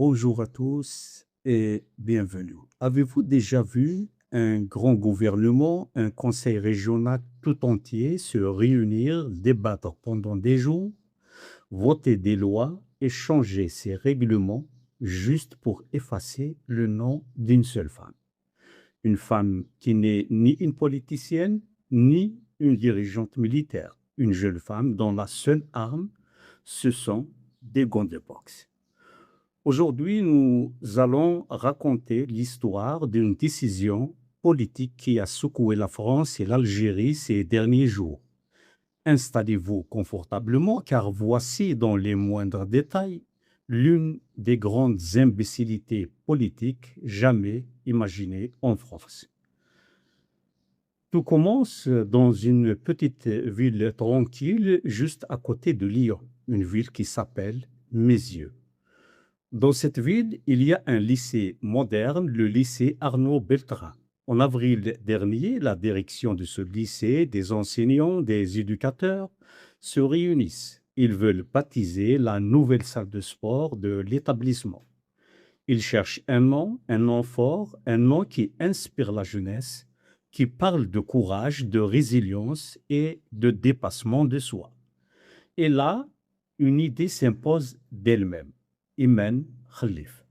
Bonjour à tous et bienvenue. Avez-vous déjà vu un grand gouvernement, un conseil régional tout entier se réunir, débattre pendant des jours, voter des lois et changer ces règlements juste pour effacer le nom d'une seule femme? Une femme qui n'est ni une politicienne, ni une dirigeante militaire. Une jeune femme dont la seule arme, ce sont des gants de boxe. Aujourd'hui, nous allons raconter l'histoire d'une décision politique qui a secoué la France et l'Algérie ces derniers jours. Installez-vous confortablement car voici dans les moindres détails l'une des grandes imbécilités politiques jamais imaginées en France. Tout commence dans une petite ville tranquille juste à côté de Lyon, une ville qui s'appelle Mézieux. Dans cette ville, il y a un lycée moderne, le lycée Arnaud Beltrame. En avril dernier, la direction de ce lycée, des enseignants, des éducateurs se réunissent. Ils veulent baptiser la nouvelle salle de sport de l'établissement. Ils cherchent un nom fort, un nom qui inspire la jeunesse, qui parle de courage, de résilience et de dépassement de soi. Et là, une idée s'impose d'elle-même. Imen Khalif.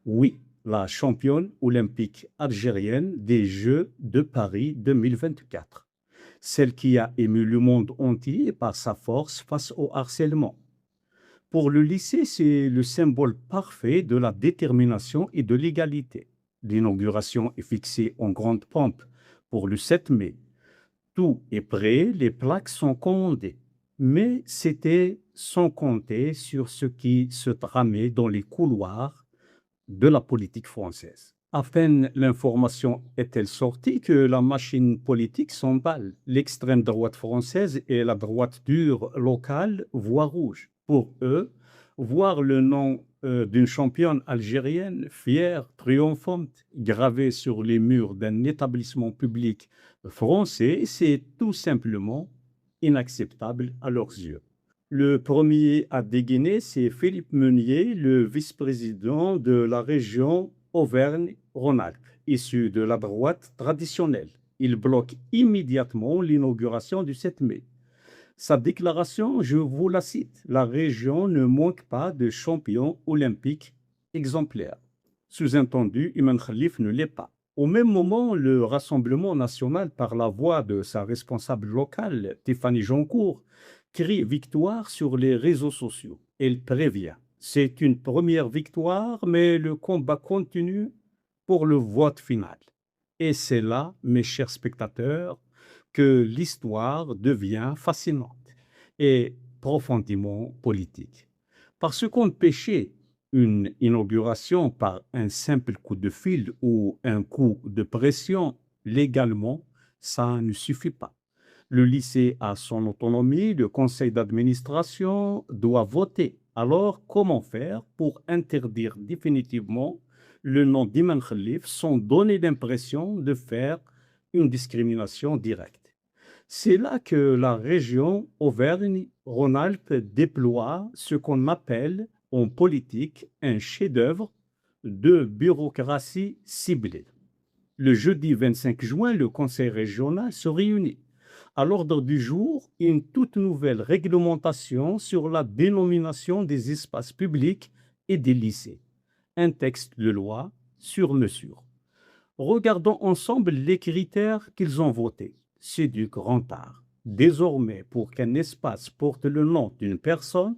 Oui, la championne olympique algérienne des Jeux de Paris 2024. Celle qui a ému le monde entier par sa force face au harcèlement. Pour le lycée, c'est le symbole parfait de la détermination et de l'égalité. L'inauguration est fixée en grande pompe pour le 7 mai. Tout est prêt, les plaques sont commandées. Mais c'était sans compter sur ce qui se tramait dans les couloirs de la politique française. À peine l'information est-elle sortie que la machine politique s'emballe. L'extrême droite française et la droite dure locale voient rouge. Pour eux, voir le nom d'une championne algérienne fière, triomphante, gravé sur les murs d'un établissement public français, c'est tout simplement inacceptable à leurs yeux. Le premier à dégainer, c'est Philippe Meunier, le vice-président de la région Auvergne-Rhône-Alpes, issu de la droite traditionnelle. Il bloque immédiatement l'inauguration du 7 mai. Sa déclaration, je vous la cite, la région ne manque pas de champions olympiques exemplaires. Sous-entendu, Iman Khalif ne l'est pas. Au même moment, le Rassemblement national, par la voix de sa responsable locale, Tiffany Joncourt, crie victoire sur les réseaux sociaux. Elle prévient. C'est une première victoire, mais le combat continue pour le vote final. Et c'est là, mes chers spectateurs, que l'histoire devient fascinante et profondément politique. Parce qu'on pêchait une inauguration par un simple coup de fil ou un coup de pression, légalement, ça ne suffit pas. Le lycée a son autonomie, le conseil d'administration doit voter. Alors, comment faire pour interdire définitivement le nom d'Iman Khalif sans donner l'impression de faire une discrimination directe? C'est là que la région Auvergne-Rhône-Alpes déploie ce qu'on appelle en politique un chef-d'œuvre de bureaucratie ciblée. Le jeudi 25 juin, le conseil régional se réunit. À l'ordre du jour, une toute nouvelle réglementation sur la dénomination des espaces publics et des lycées. Un texte de loi sur mesure. Regardons ensemble les critères qu'ils ont votés. C'est du grand art. Désormais, pour qu'un espace porte le nom d'une personne,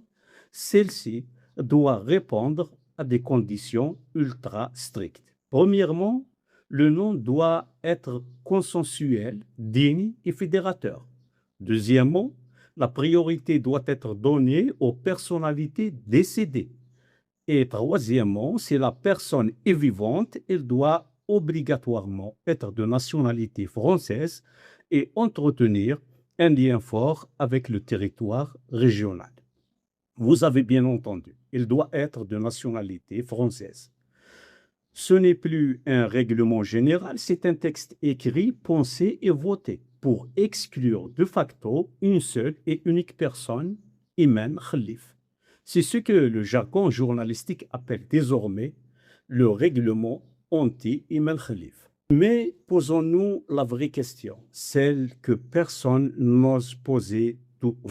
celle-ci doit répondre à des conditions ultra strictes. Premièrement, le nom doit être consensuel, digne et fédérateur. Deuxièmement, la priorité doit être donnée aux personnalités décédées. Et troisièmement, si la personne est vivante, elle doit obligatoirement être de nationalité française et entretenir un lien fort avec le territoire régional. Vous avez bien entendu, il doit être de nationalité française. Ce n'est plus un règlement général, c'est un texte écrit, pensé et voté pour exclure de facto une seule et unique personne, Iman Khalif. C'est ce que le jargon journalistique appelle désormais le règlement anti-Imam Khalif. Mais posons-nous la vraie question, celle que personne n'ose poser tout haut.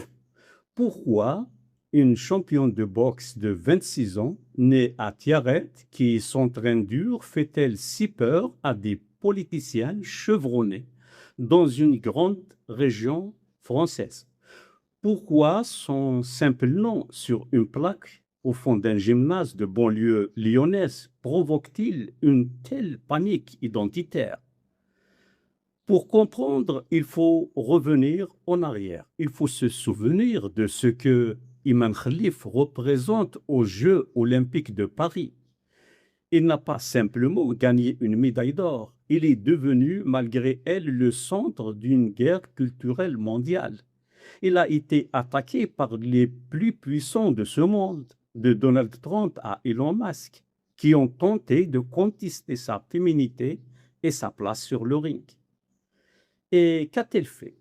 Pourquoi une championne de boxe de 26 ans, née à Tiaret, qui s'entraîne dur, fait-elle si peur à des politiciens chevronnés dans une grande région française? Pourquoi son simple nom sur une plaque au fond d'un gymnase de banlieue lyonnaise provoque-t-il une telle panique identitaire? Pour comprendre, il faut revenir en arrière. Il faut se souvenir de ce que Imam Khalif représente aux Jeux olympiques de Paris. Il n'a pas simplement gagné une médaille d'or, il est devenu, malgré elle, le centre d'une guerre culturelle mondiale. Il a été attaqué par les plus puissants de ce monde, de Donald Trump à Elon Musk, qui ont tenté de contester sa féminité et sa place sur le ring. Et qu'a-t-elle fait?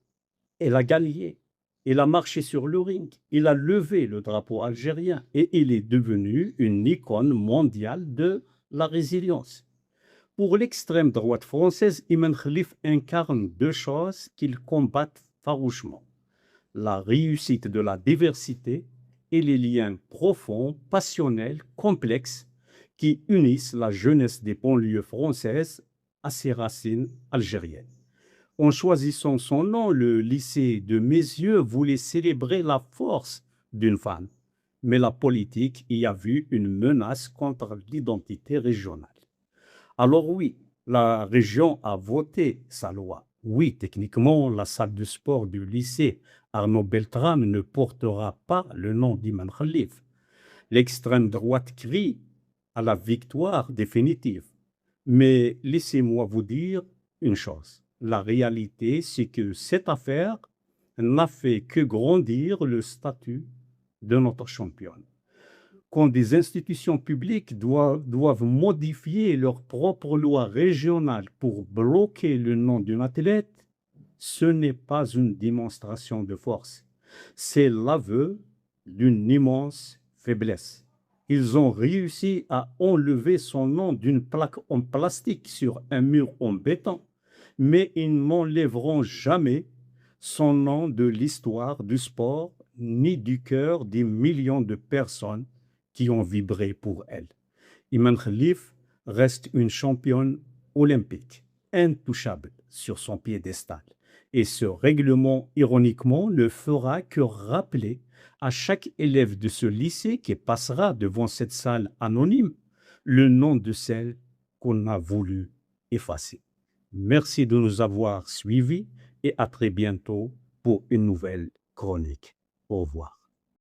Elle a gagné. Il a marché sur le ring. Il a levé le drapeau algérien et il est devenu une icône mondiale de la résilience. Pour l'extrême droite française, Imam Khalif incarne deux choses qu'ils combattent farouchement: la réussite de la diversité et les liens profonds, passionnels, complexes qui unissent la jeunesse des banlieues françaises à ses racines algériennes. En choisissant son nom, le lycée de Messieux voulait célébrer la force d'une femme, mais la politique y a vu une menace contre l'identité régionale. Alors oui, la région a voté sa loi. Oui, techniquement, la salle de sport du lycée Arnaud Beltrame ne portera pas le nom d'Imam Khalif. L'extrême droite crie à la victoire définitive. Mais laissez-moi vous dire une chose. La réalité, c'est que cette affaire n'a fait que grandir le statut de notre championne. Quand des institutions publiques doivent modifier leurs propres lois régionales pour bloquer le nom d'un athlète, ce n'est pas une démonstration de force, c'est l'aveu d'une immense faiblesse. Ils ont réussi à enlever son nom d'une plaque en plastique sur un mur en béton, mais ils n'enlèveront jamais son nom de l'histoire du sport ni du cœur des millions de personnes qui ont vibré pour elle. Imam Khalif reste une championne olympique, intouchable sur son piédestal. Et ce règlement, ironiquement, ne fera que rappeler à chaque élève de ce lycée qui passera devant cette salle anonyme le nom de celle qu'on a voulu effacer. Merci de nous avoir suivis et à très bientôt pour une nouvelle chronique. Au revoir.